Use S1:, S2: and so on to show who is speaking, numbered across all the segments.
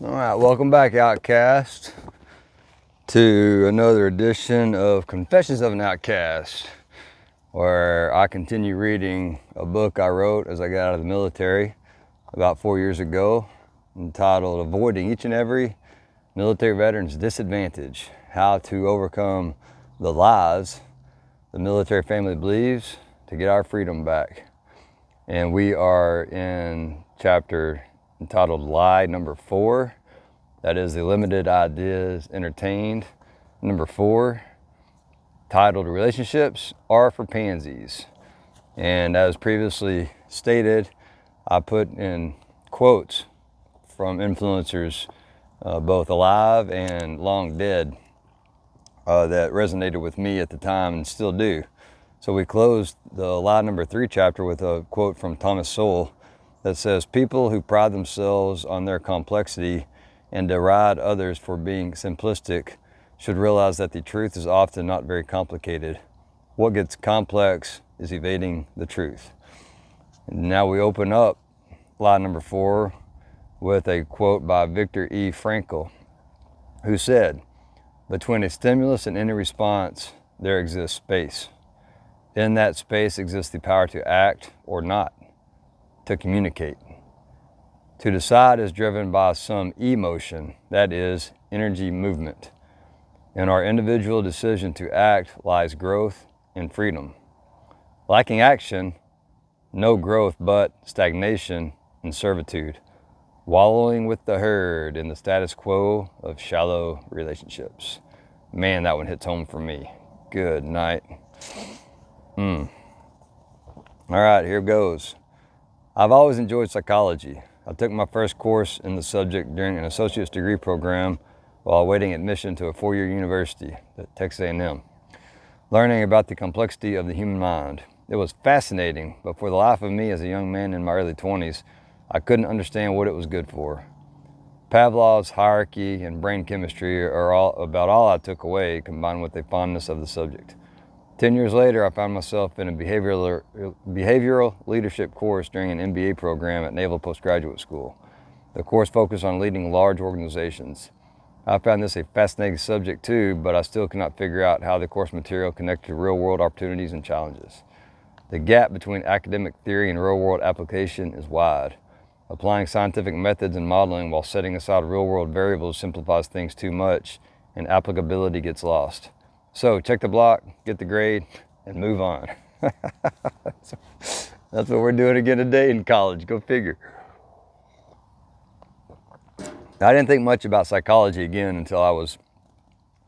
S1: All right, welcome back, Outcast, to another edition of Confessions of an Outcast, where I continue reading a book I wrote as I got out of the military about 4 years ago, entitled Avoiding Each and Every Military Veteran's Disadvantage: How to Overcome the Lies the Military Family Believes to Get Our Freedom Back. And we are in chapter entitled Lie number 4. That is the limited ideas entertained. Number 4, titled Relationships Are for Pansies. And as previously stated, I put in quotes from influencers, both alive and long dead, that resonated with me at the time and still do. So we closed the Lie number 3 chapter with a quote from Thomas Sowell that says, "People who pride themselves on their complexity and deride others for being simplistic should realize that the truth is often not very complicated. What gets complex is evading the truth." And now we open up Lie number 4 with a quote by Viktor E. Frankl, who said, "Between a stimulus and any response, there exists space. In that space exists the power to act or not, to communicate. To decide is driven by some emotion, that is, energy movement. In our individual decision to act lies growth and freedom. Lacking action, no growth but stagnation and servitude, wallowing with the herd in the status quo of shallow relationships." Man, that one hits home for me. Good night. All right, here goes. I've always enjoyed psychology. I took my first course in the subject during an associate's degree program while awaiting admission to a 4-year university at Texas A&M, learning about the complexity of the human mind. It was fascinating, but for the life of me as a young man in my early 20s, I couldn't understand what it was good for. Pavlov's hierarchy and brain chemistry are about all I took away, combined with a fondness of the subject. 10 years later, I found myself in a behavioral leadership course during an MBA program at Naval Postgraduate School. The course focused on leading large organizations. I found this a fascinating subject too, but I still could not figure out how the course material connected to real-world opportunities and challenges. The gap between academic theory and real-world application is wide. Applying scientific methods and modeling while setting aside real-world variables simplifies things too much, and applicability gets lost. So check the block, get the grade, and move on. That's what we're doing again today in college. Go figure. I didn't think much about psychology again until I was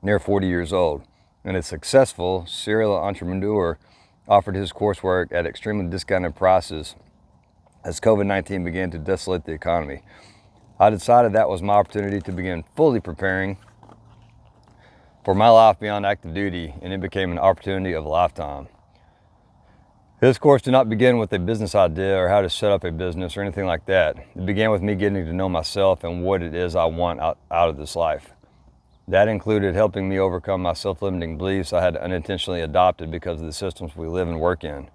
S1: near 40 years old, and a successful serial entrepreneur offered his coursework at extremely discounted prices as COVID-19 began to desolate the economy. I decided that was my opportunity to begin fully preparing for my life beyond active duty, and it became an opportunity of a lifetime. His course did not begin with a business idea or how to set up a business or anything like that. It began with me getting to know myself and what it is I want out of this life. That included helping me overcome my self-limiting beliefs I had unintentionally adopted because of the systems we live and work in.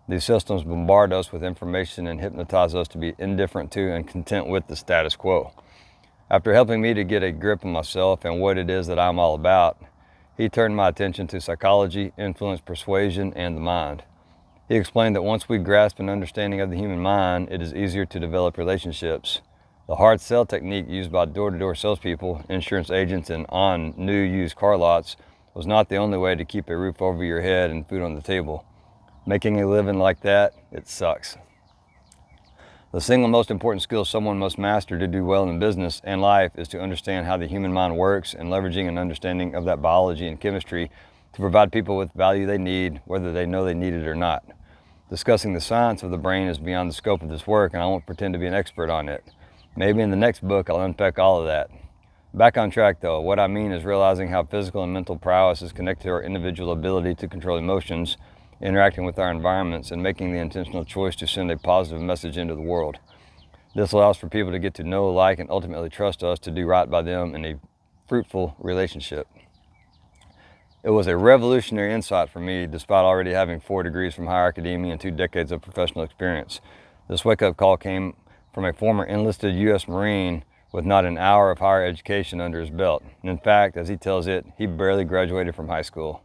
S1: These systems bombard us with information and hypnotize us to be indifferent to and content with the status quo. After helping me to get a grip on myself and what it is that I'm all about, he turned my attention to psychology, influence, persuasion, and the mind. He explained that once we grasp an understanding of the human mind, it is easier to develop relationships. The hard sell technique used by door-to-door salespeople, insurance agents, and on new used car lots was not the only way to keep a roof over your head and food on the table. Making a living like that, it sucks. The single most important skill someone must master to do well in business and life is to understand how the human mind works and leveraging an understanding of that biology and chemistry to provide people with value they need, whether they know they need it or not. Discussing the science of the brain is beyond the scope of this work, and I won't pretend to be an expert on it. Maybe in the next book I'll unpack all of that. Back on track though, what I mean is realizing how physical and mental prowess is connected to our individual ability to control emotions, interacting with our environments, and making the intentional choice to send a positive message into the world. This allows for people to get to know, like, and ultimately trust us to do right by them in a fruitful relationship. It was a revolutionary insight for me, despite already having 4 degrees from higher academia and 2 decades of professional experience. This wake-up call came from a former enlisted U.S. Marine with not an hour of higher education under his belt. And in fact, as he tells it, he barely graduated from high school.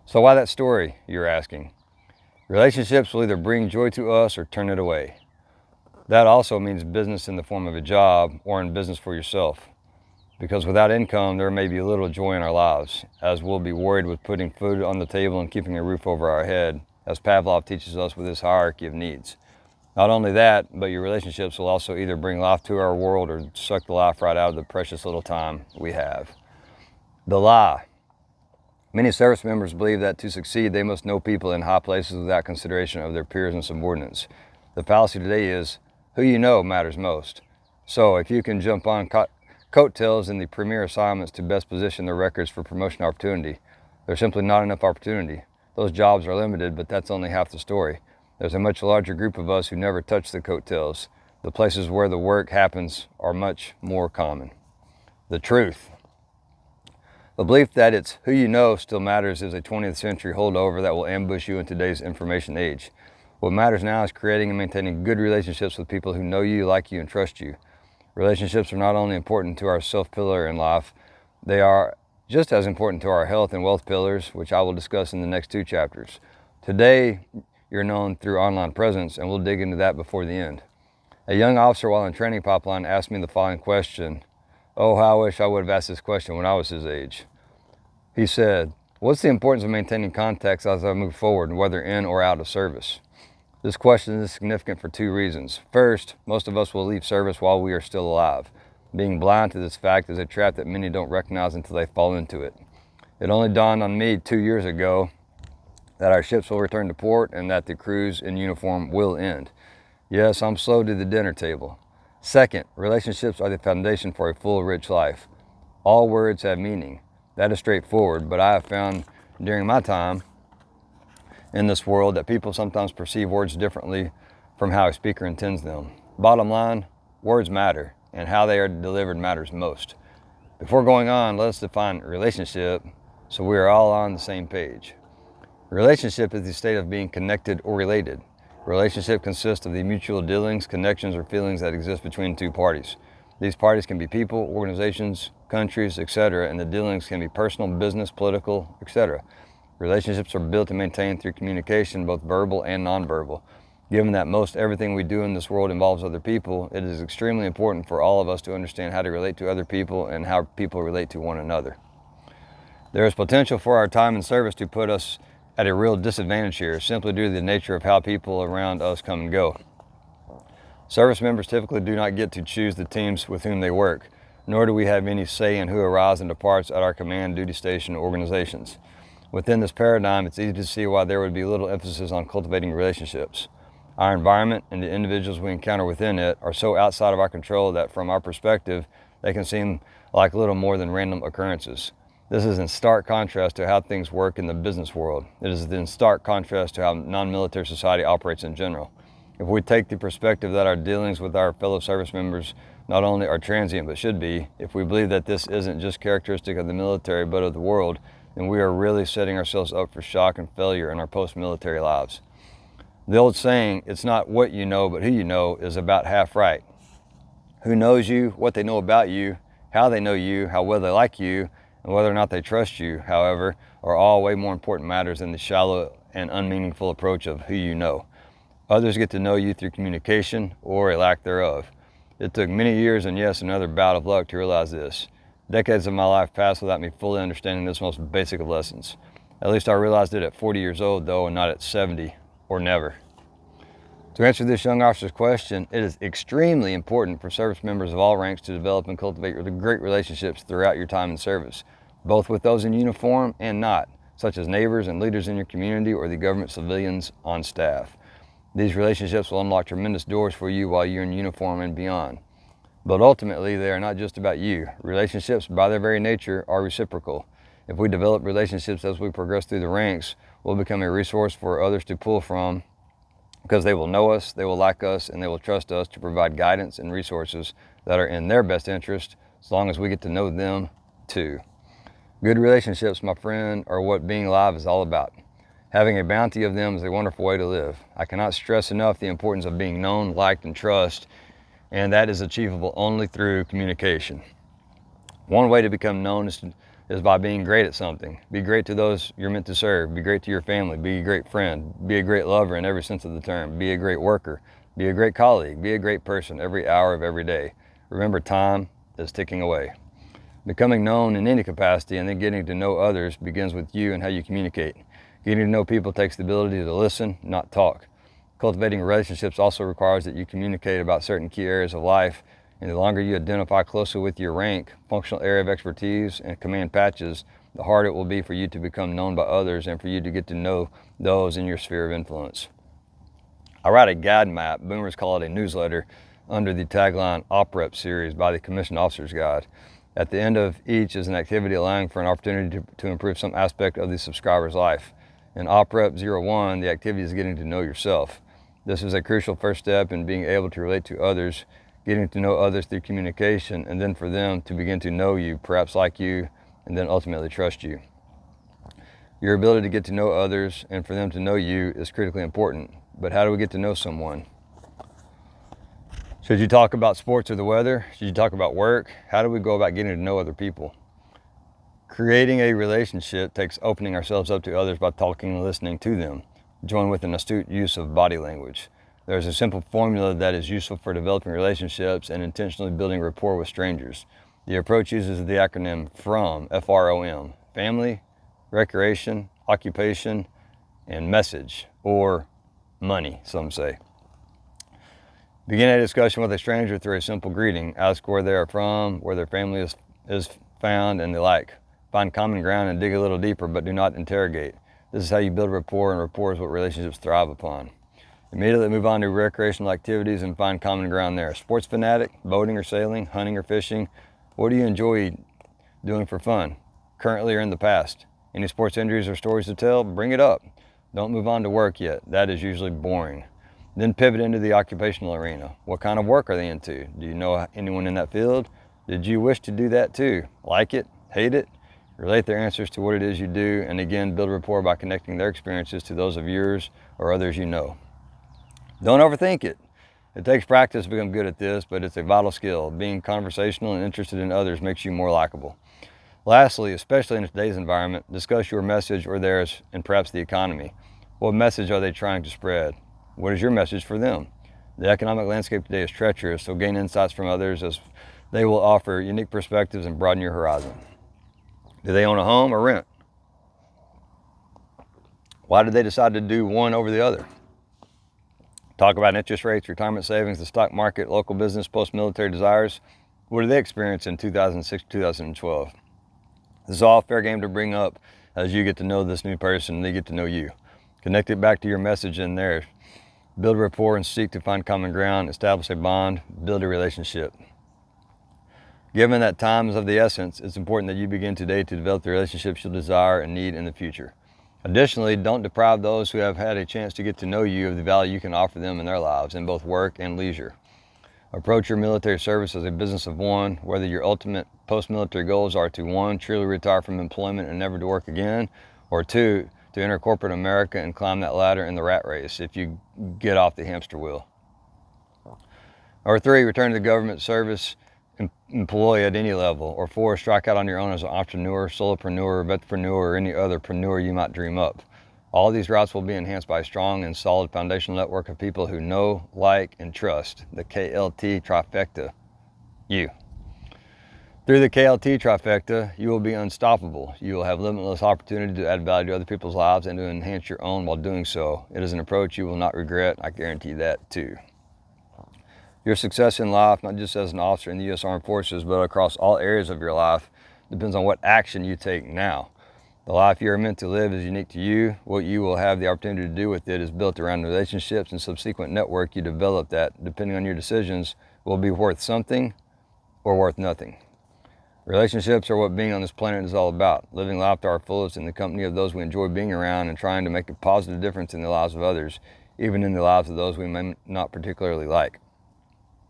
S1: So why that story, you're asking? Relationships will either bring joy to us or turn it away. That also means business in the form of a job or in business for yourself. Because without income, there may be little joy in our lives, as we'll be worried with putting food on the table and keeping a roof over our head, as Pavlov teaches us with his hierarchy of needs. Not only that, but your relationships will also either bring life to our world or suck the life right out of the precious little time we have. The lie. Many service members believe that to succeed, they must know people in high places without consideration of their peers and subordinates. The fallacy today is, who you know matters most. So if you can jump on coattails in the premier assignments to best position their records for promotion opportunity, there's simply not enough opportunity. Those jobs are limited, but that's only half the story. There's a much larger group of us who never touch the coattails. The places where the work happens are much more common. The truth. The belief that it's who you know still matters is a 20th century holdover that will ambush you in today's information age. What matters now is creating and maintaining good relationships with people who know you, like you, and trust you. Relationships are not only important to our self-pillar in life, they are just as important to our health and wealth pillars, which I will discuss in the next 2 chapters. Today, you're known through online presence, and we'll dig into that before the end. A young officer while in training pipeline asked me the following question. Oh, how I wish I would have asked this question when I was his age. He said, what's the importance of maintaining contacts as I move forward, whether in or out of service? This question is significant for 2 reasons. First, most of us will leave service while we are still alive. Being blind to this fact is a trap that many don't recognize until they fall into it. It only dawned on me 2 years ago that our ships will return to port and that the crews in uniform will end. Yes, I'm slow to the dinner table. Second, relationships are the foundation for a full, rich life. All words have meaning. That is straightforward, but I have found during my time in this world that people sometimes perceive words differently from how a speaker intends them. Bottom line, words matter, and how they are delivered matters most. Before going on, let's define relationship so we are all on the same page. Relationship is the state of being connected or related. Relationship consists of the mutual dealings, connections, or feelings that exist between 2 parties. These parties can be people, organizations, countries, etc., and the dealings can be personal, business, political, etc. Relationships are built and maintained through communication, both verbal and nonverbal. Given that most everything we do in this world involves other people, it is extremely important for all of us to understand how to relate to other people and how people relate to one another. There is potential for our time in service to put us at a real disadvantage here, simply due to the nature of how people around us come and go. Service members typically do not get to choose the teams with whom they work, nor do we have any say in who arrives and departs at our command, duty station, organizations. Within this paradigm, it's easy to see why there would be little emphasis on cultivating relationships. Our environment and the individuals we encounter within it are so outside of our control that from our perspective, they can seem like little more than random occurrences. This is in stark contrast to how things work in the business world. It is in stark contrast to how non-military society operates in general. If we take the perspective that our dealings with our fellow service members not only are transient but should be, if we believe that this isn't just characteristic of the military but of the world, then we are really setting ourselves up for shock and failure in our post-military lives. The old saying, it's not what you know but who you know, is about half right. Who knows you, what they know about you, how they know you, how well they like you, and whether or not they trust you, however, are all way more important matters than the shallow and unmeaningful approach of who you know. Others get to know you through communication or a lack thereof. It took many years and yes, another bout of luck to realize this. Decades of my life passed without me fully understanding this most basic of lessons. At least I realized it at 40 years old though, and not at 70 or never. To answer this young officer's question, it is extremely important for service members of all ranks to develop and cultivate great relationships throughout your time in service, both with those in uniform and not, such as neighbors and leaders in your community or the government civilians on staff. These relationships will unlock tremendous doors for you while you're in uniform and beyond. But ultimately, they are not just about you. Relationships, by their very nature, are reciprocal. If we develop relationships as we progress through the ranks, we'll become a resource for others to pull from, because they will know us, they will like us, and they will trust us to provide guidance and resources that are in their best interest, as long as we get to know them too. Good relationships, my friend, are what being alive is all about. Having a bounty of them is a wonderful way to live. I cannot stress enough the importance of being known, liked, and trusted and that is achievable only through communication. One way to become known is by being great at something. Be great to those you're meant to serve. Be great to your family. Be a great friend. Be a great lover in every sense of the term. Be a great worker. Be a great colleague. Be a great person every hour of every day. Remember, time is ticking away. Becoming known in any capacity and then getting to know others begins with you and how you communicate. Getting to know people takes the ability to listen, not talk. Cultivating relationships also requires that you communicate about certain key areas of life, and the longer you identify closely with your rank, functional area of expertise, and command patches, the harder it will be for you to become known by others and for you to get to know those in your sphere of influence. I write a guide map, boomers call it a newsletter, under the tagline OPREP series by the Commissioned Officer's Guide. At the end of each is an activity allowing for an opportunity to improve some aspect of the subscriber's life. In OPREP 01, the activity is getting to know yourself. This is a crucial first step in being able to relate to others, getting to know others through communication, and then for them to begin to know you, perhaps like you, and then ultimately trust you. Your ability to get to know others and for them to know you is critically important. But how do we get to know someone? Should you talk about sports or the weather? Should you talk about work? How do we go about getting to know other people? Creating a relationship takes opening ourselves up to others by talking and listening to them, joined with an astute use of body language. There's a simple formula that is useful for developing relationships and intentionally building rapport with strangers. The approach uses the acronym FROM, F-R-O-M, family, recreation, occupation, and message, or money, some say. Begin a discussion with a stranger through a simple greeting. Ask where they are from, where their family is found, and the like. Find common ground and dig a little deeper, but do not interrogate. This is how you build rapport, and rapport is what relationships thrive upon. Immediately move on to recreational activities and find common ground there. Sports fanatic, boating or sailing, hunting or fishing. What do you enjoy doing for fun, currently or in the past? Any sports injuries or stories to tell? Bring it up. Don't move on to work yet. That is usually boring. Then pivot into the occupational arena. What kind of work are they into? Do you know anyone in that field? Did you wish to do that too? Like it? Hate it? Relate their answers to what it is you do, and again, build rapport by connecting their experiences to those of yours or others you know. Don't overthink it. It takes practice to become good at this, but it's a vital skill. Being conversational and interested in others makes you more likable. Lastly, especially in today's environment, discuss your message or theirs and perhaps the economy. What message are they trying to spread? What is your message for them? The economic landscape today is treacherous, so gain insights from others as they will offer unique perspectives and broaden your horizon. Do they own a home or rent? Why did they decide to do one over the other? Talk about interest rates, retirement savings, the stock market, local business, post-military desires. What did they experience in 2006, 2012? This is all fair game to bring up as you get to know this new person and they get to know you. Connect it back to your message in there. Build rapport and seek to find common ground, establish a bond, build a relationship. Given that time is of the essence, it's important that you begin today to develop the relationships you'll desire and need in the future. Additionally, don't deprive those who have had a chance to get to know you of the value you can offer them in their lives, in both work and leisure. Approach your military service as a business of one, whether your ultimate post-military goals are to 1, truly retire from employment and never to work again, or 2, to enter corporate America and climb that ladder in the rat race if you get off the hamster wheel. Or 3, return to the government service, employee at any level. Or 4, strike out on your own as an entrepreneur, solopreneur, vetpreneur, or any other preneur you might dream up. All these routes will be enhanced by a strong and solid foundational network of people who know, like, and trust the KLT trifecta, you. Through the KLT trifecta, you will be unstoppable. You will have limitless opportunity to add value to other people's lives and to enhance your own while doing so. It is an approach you will not regret. I guarantee that too. Your success in life, not just as an officer in the U.S. Armed Forces, but across all areas of your life, depends on what action you take now. The life you are meant to live is unique to you. What you will have the opportunity to do with it is built around relationships and subsequent network you develop that, depending on your decisions, will be worth something or worth nothing. Relationships are what being on this planet is all about, living life to our fullest in the company of those we enjoy being around and trying to make a positive difference in the lives of others, even in the lives of those we may not particularly like.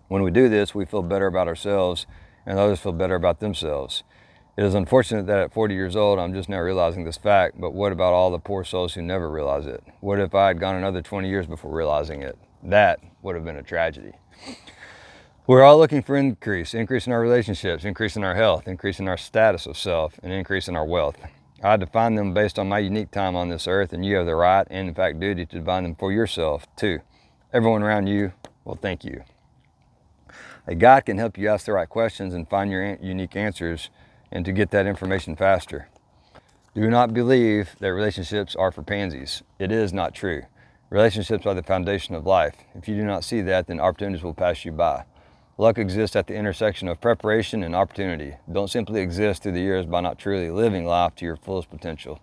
S1: When we do this, we feel better about ourselves and others feel better about themselves. It is unfortunate that at 40 years old, I'm just now realizing this fact, but what about all the poor souls who never realize it? What if I had gone another 20 years before realizing it? That would have been a tragedy. We're all looking for increase in our relationships, increase in our health, increase in our status of self, and increase in our wealth. I define them based on my unique time on this earth, and you have the right and, in fact, duty to define them for yourself, too. Everyone around you will thank you. A guide can help you ask the right questions and find your unique answers and to get that information faster. Do not believe that relationships are for pansies. It is not true. Relationships are the foundation of life. If you do not see that, then opportunities will pass you by. Luck exists at the intersection of preparation and opportunity. Don't simply exist through the years by not truly living life to your fullest potential.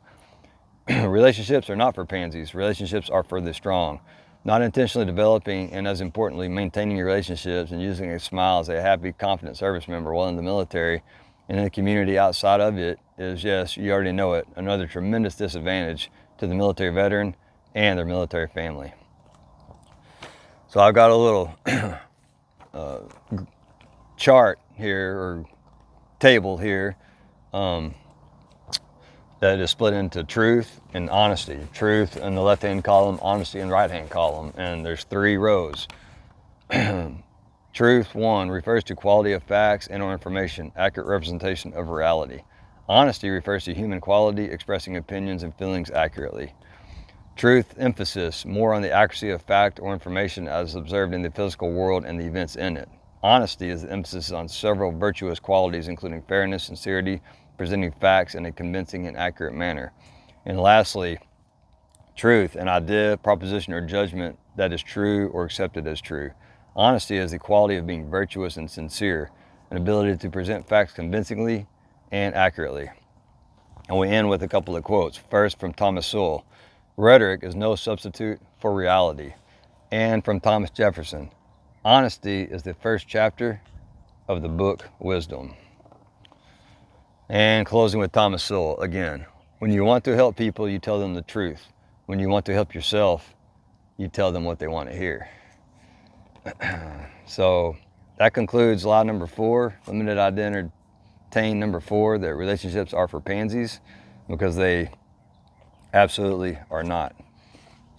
S1: Relationships are not for pansies. Relationships are for the strong. Not intentionally developing and, as importantly, maintaining your relationships and using a smile as a happy, confident service member while in the military and in the community outside of it is, yes, you already know it, another tremendous disadvantage to the military veteran and their military family. So I've got a little chart here, or table here, that is split into truth and honesty. Truth in the left-hand column, honesty in the right-hand column, and there's 3 rows. Truth, 1, refers to quality of facts and or information, accurate representation of reality. Honesty refers to human quality, expressing opinions and feelings accurately. Truth, emphasis, more on the accuracy of fact or information as observed in the physical world and the events in it. Honesty is the emphasis on several virtuous qualities, including fairness, sincerity, presenting facts in a convincing and accurate manner. And lastly, truth, an idea, proposition, or judgment that is true or accepted as true. Honesty is the quality of being virtuous and sincere, an ability to present facts convincingly and accurately. And we end with a couple of quotes. First, from Thomas Sowell, "Rhetoric is no substitute for reality." And from Thomas Jefferson, "Honesty is the first chapter of the book Wisdom." And closing with Thomas Sowell again, "When you want to help people, you tell them the truth. When you want to help yourself, you tell them what they want to hear." So that concludes law number 4, limited I entertain number 4, that relationships are for pansies, because they absolutely are not.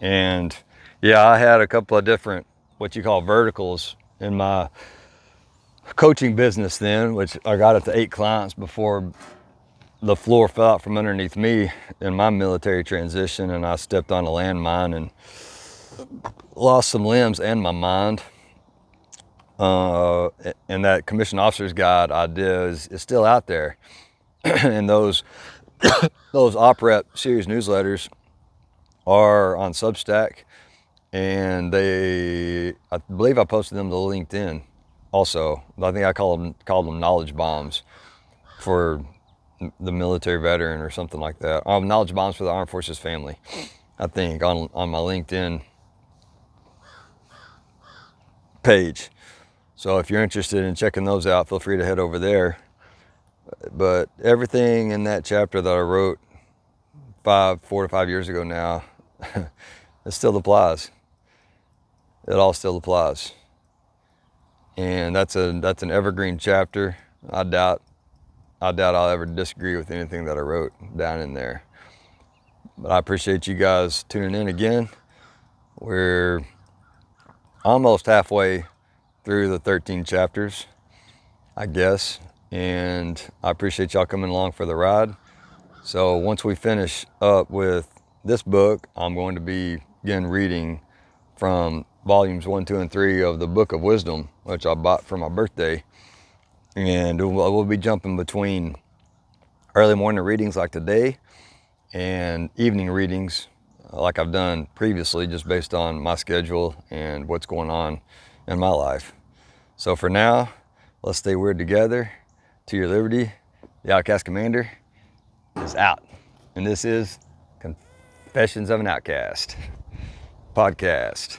S1: And yeah, I had a couple of different, what you call, verticals in my coaching business then, which I got up to 8 clients before the floor fell out from underneath me in my military transition, and I stepped on a landmine and lost some limbs and my mind. And that commissioned officer's guide idea is still out there. And those OpRep series newsletters are on Substack, and I believe I posted them to LinkedIn also. I think I called them knowledge bombs for the military veteran or something like that. Knowledge bombs for the Armed Forces family, I think, on my LinkedIn page. So if you're interested in checking those out, feel free to head over there. But everything in that chapter that I wrote 4 to 5 years ago now, it still applies. It all still applies. And that's an evergreen chapter. I doubt I'll ever disagree with anything that I wrote down in there. But I appreciate you guys tuning in again. We're almost halfway through the 13 chapters, I guess. And I appreciate y'all coming along for the ride. So once we finish up with this book, I'm going to begin reading from volumes 1, 2, and 3 of the Book of Wisdom, which I bought for my birthday. And we'll be jumping between early morning readings like today and evening readings like I've done previously, just based on my schedule and what's going on in my life. So for now, let's stay weird together. To your liberty, the Outcast Commander is out. And this is Confessions of an Outcast podcast.